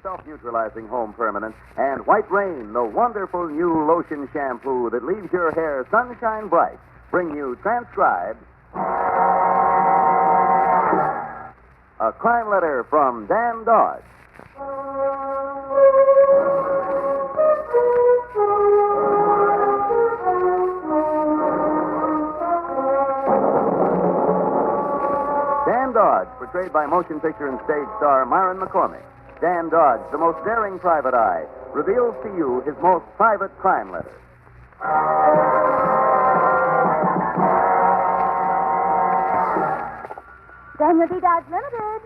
self-neutralizing home permanent, and White Rain, the wonderful new lotion shampoo that leaves your hair sunshine bright, bring you transcribed a crime letter from Dan Dodge. Dan Dodge, portrayed by motion picture and stage star Myron McCormick. Dan Dodge, the most daring private eye, reveals to you his most private crime letter. Daniel D. Dodge Limited.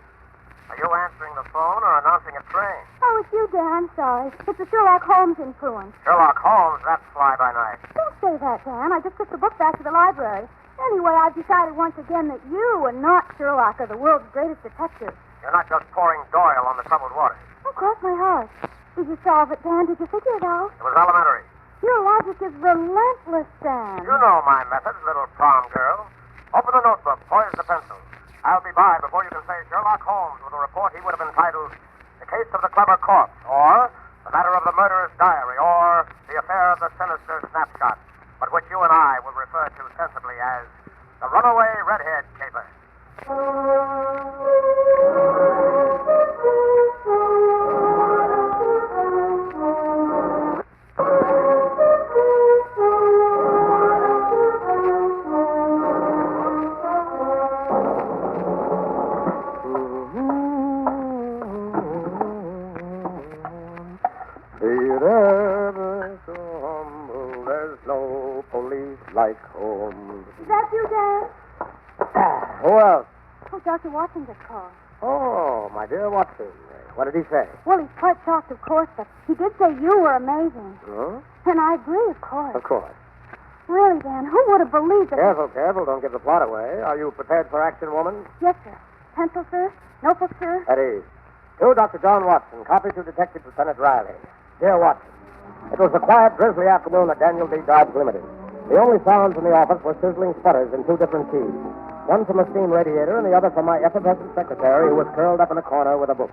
Are you answering the phone or announcing a train? Oh, it's you, Dan. Sorry. It's the Sherlock Holmes influence. Sherlock Holmes, that's fly-by-night. Don't say that, Dan. I just took the book back to the library. Anyway, I've decided once again that you and not Sherlock are the world's greatest detective. You're not just pouring Doyle on the troubled waters. Oh, cross my heart. Did you solve it, Dan? Did you figure it out? It was elementary. Your logic is relentless, Dan. You know my methods, little prom girl. Open the notebook, poise the pencil. I'll be by before you can say Sherlock Holmes with a report he would have entitled The Case of the Clever Corpse, or The Matter of the Murderer's Diary, or The Affair of the Sinister Snapshot, but which you and I will refer to sensibly as The Runaway Redhead Caper. There's no police like Holmes. Is that you, Dan? Who else? Oh, Dr. Watson just called. Oh, my dear Watson. What did he say? Well, he's quite shocked, of course, but he did say you were amazing. Huh? And I agree, of course. Of course. Really, Dan, who would have believed that... Careful, careful. Don't give the plot away. Are you prepared for action, woman? Yes, sir. Pencil, sir? Notebook, sir? At ease. To Dr. John Watson, copy to Detective Lieutenant Riley. Dear Watson, it was a quiet, drizzly afternoon at Daniel D. Dodge Limited. The only sounds in the office were sizzling sputters in two different keys. One from a steam radiator and the other from my effervescent secretary who was curled up in a corner with a book.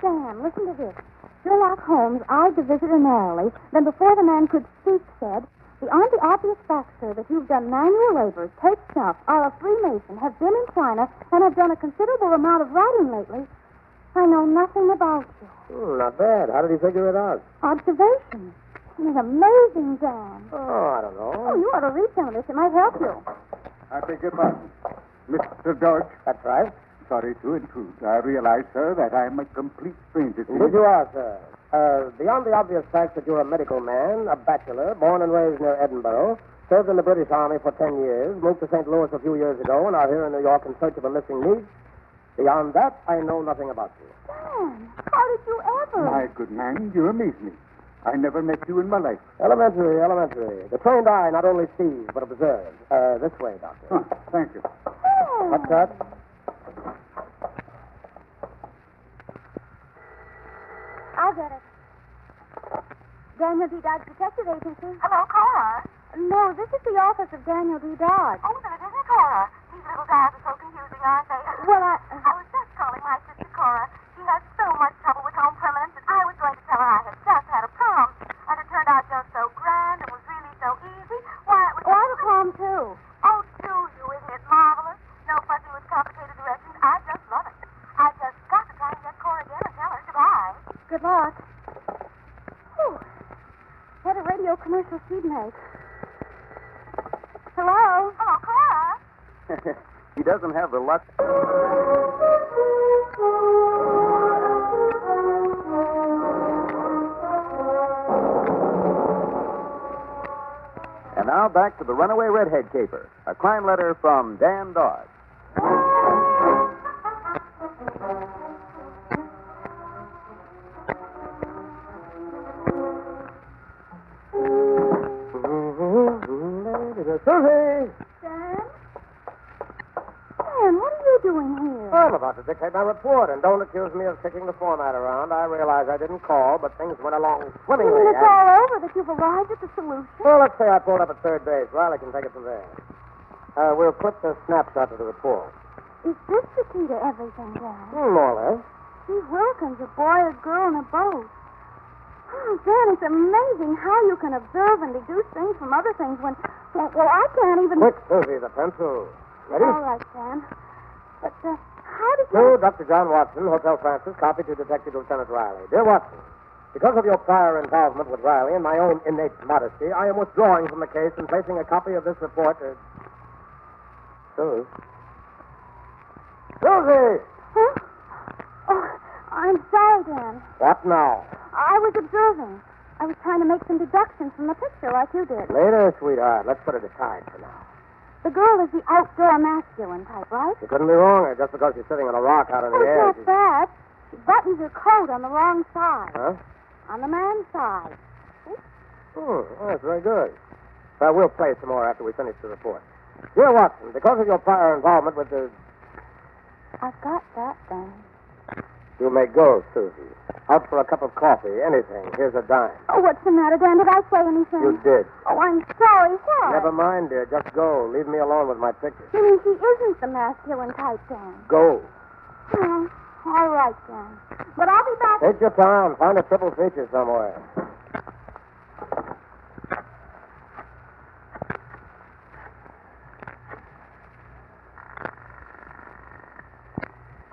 Dan, listen to this. Sherlock Holmes eyed the visitor narrowly, then before the man could speak said, beyond the obvious fact, sir, that you've done manual labor, take snuff, are a Freemason, have been in China, and have done a considerable amount of writing lately, I know nothing about you. Not bad. How did he figure it out? Observation. It's amazing, Dan. Oh, I don't know. Oh, you ought to read some of this. It might help you. I beg your pardon. Mr. Dodge, That's right. sorry to intrude. I realize, sir, that I'm a complete stranger to Did you are, sir? Beyond the obvious fact that you're a medical man, a bachelor, born and raised near Edinburgh, served in the British Army for 10 years, moved to St. Louis a few years ago, and are here in New York in search of a missing niece, beyond that, I know nothing about you. Dan, how did you ever? My good man, you amaze me. I never met you in my life. Elementary. The trained eye not only sees, but observes. This way, Doctor. Huh, thank you. Oh. What's that? I'll get it. Daniel D. Dodge Detective Agency. Hello, Cora. No, this is the office of Daniel D. Dodge. Oh, then it isn't Cora. These little guys are so confusing, aren't they? Well, I was just calling my sister Cora. She has so much trouble with home permanence that I was going to tell her I had just had a prom. And it turned out just so grand and was really so easy. Why, it was... I have a prom, too. Oh, do you? Isn't it marvelous? No fussing with complicated directions. I just love it. I just got to try and get Cora again and tell her goodbye. Good luck. Whew. What a radio commercial she'd make. Hello? Hello, Cora. He doesn't have the luck. And now back to the Runaway Redhead Caper, a crime letter from Dan Dodge. Susie! Dan? Dan, what are you doing here? I'm about to dictate my report, and don't accuse me of kicking the format around. I realize I didn't call, but things went along You swimmingly. mean it's all over, that you've arrived at the solution? Well, let's say I pulled up at third base. Riley can take it from there. We'll clip the snapshot of the report. Is this the key to everything, Dan? More or less. Gee Wilkins, a boy, a girl, and a boat. Oh, Dan, it's amazing how you can observe and deduce things from other things when, well, I can't even... Quick, Susie, the pencil. Ready? All right, Dan. But, how did To you... Dr. John Watson, Hotel Francis, copy to Detective Lieutenant Riley. Dear Watson, because of your prior involvement with Riley and my own innate modesty, I am withdrawing from the case and placing a copy of this report... Susie? Susie! Huh? Oh, I'm sorry, Dan. What now? I was observing. I was trying to make some deductions from the picture like you did. Later, sweetheart. Let's put it aside for now. The girl is the outdoor masculine type, right? You couldn't be wronger just because she's sitting on a rock out in the Oh, air. it's not that. She buttons her coat on the wrong side. Huh? On the man's side. Oh, that's very good. We'll play some more after we finish the report. Dear Watson, because of your prior involvement with the... I've got that, Dan. You may go, Susie. Out for a cup of coffee, anything. Here's a dime. Oh, what's the matter, Dan? Did I say anything? You did. Oh, I'm sorry. What? Never mind, dear. Just go. Leave me alone with my picture. You mean she isn't the masculine type, Dan? Go. Oh, all right, Dan. But I'll be back. Take your time. Find a triple feature somewhere.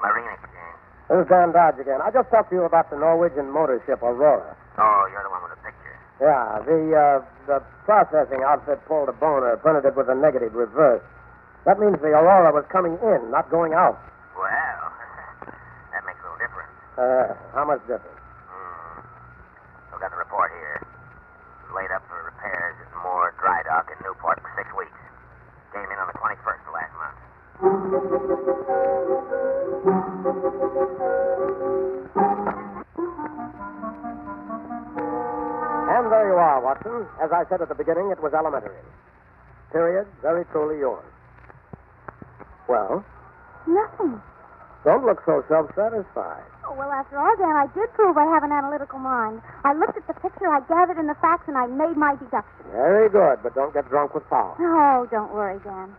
Marine Exchange. This is Dan Dodge again. I just talked to you about the Norwegian motor ship Aurora. Oh, you're the one with the picture. Yeah, the processing outfit pulled a boner, printed it with a negative reverse. That means the Aurora was coming in, not going out. Well, that makes a little difference. How much difference? I've got the report here. Laid up for repairs at Moore Dry Dock in Newport for 6 weeks. Came in on the 21st of last month. And there you are, Watson. As I said at the beginning, it was elementary. Period. Very truly yours. Well, Nothing. don't look so self-satisfied. Oh, well, after all, Dan, I did prove I have an analytical mind. I looked at the picture, I gathered in the facts, and I made my deductions. Very good, but don't get drunk with power. Oh, don't worry, Dan.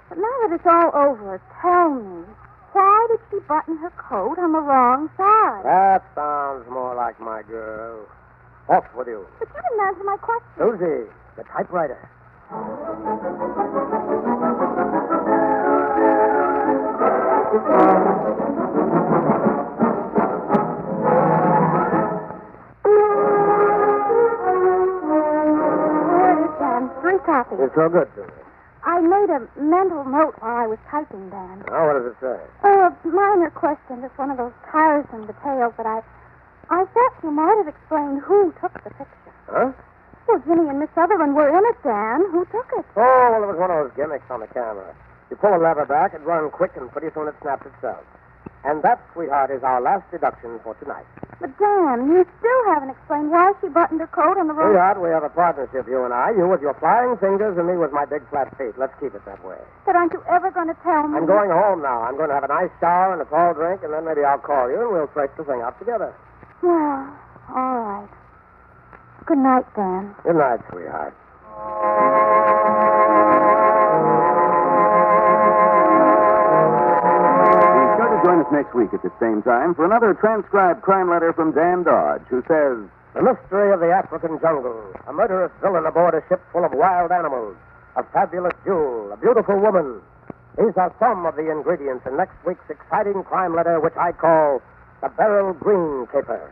But now that it's all over, tell me, why did she button her coat on the wrong side? That sounds more like my girl. Off with you. But you didn't answer my question. Susie, the typewriter. Here it is, Dan. 3 copies. It's so good to me. I made a mental note while I was typing, Dan. Now, what does it say? Oh, a minor question. Just one of those tiresome details that I thought you might have explained who took the picture. Huh? Well, Jimmy and Miss Sutherland were in it, Dan. Who took it? Oh, well, it was one of those gimmicks on the camera. You pull a lever back, it runs quick, and pretty soon it snaps itself. And that, sweetheart, is our last deduction for tonight. But, Dan, you still haven't explained why she buttoned her coat on the wrong... Sweetheart, we have a partnership, you and I. You with your flying fingers and me with my big flat feet. Let's keep it that way. But aren't you ever going to tell me? I'm going home now. I'm going to have a nice shower and a tall drink, and then maybe I'll call you, and we'll trace the thing out together. Well, all right. Good night, Dan. Good night, sweetheart. Be sure to join us next week at the same time for another transcribed crime letter from Dan Dodge, who says... The mystery of the African jungle. A murderous villain aboard a ship full of wild animals. A fabulous jewel. A beautiful woman. These are some of the ingredients in next week's exciting crime letter, which I call the Beryl Green Caper.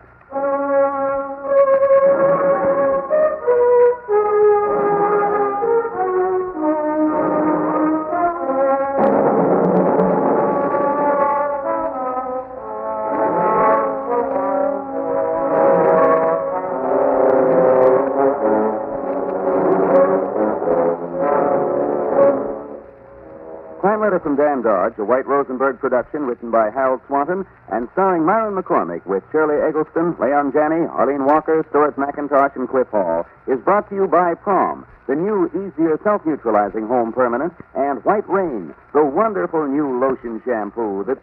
Crime Letter from Dan Dodge, a White Rosenberg production written by Harold Swanton and starring Myron McCormick with Shirley Eggleston, Leon Janney, Arlene Walker, Stuart McIntosh, and Cliff Hall, is brought to you by Prom, the new, easier, self-neutralizing home permanent, and White Rain, the wonderful new lotion shampoo that...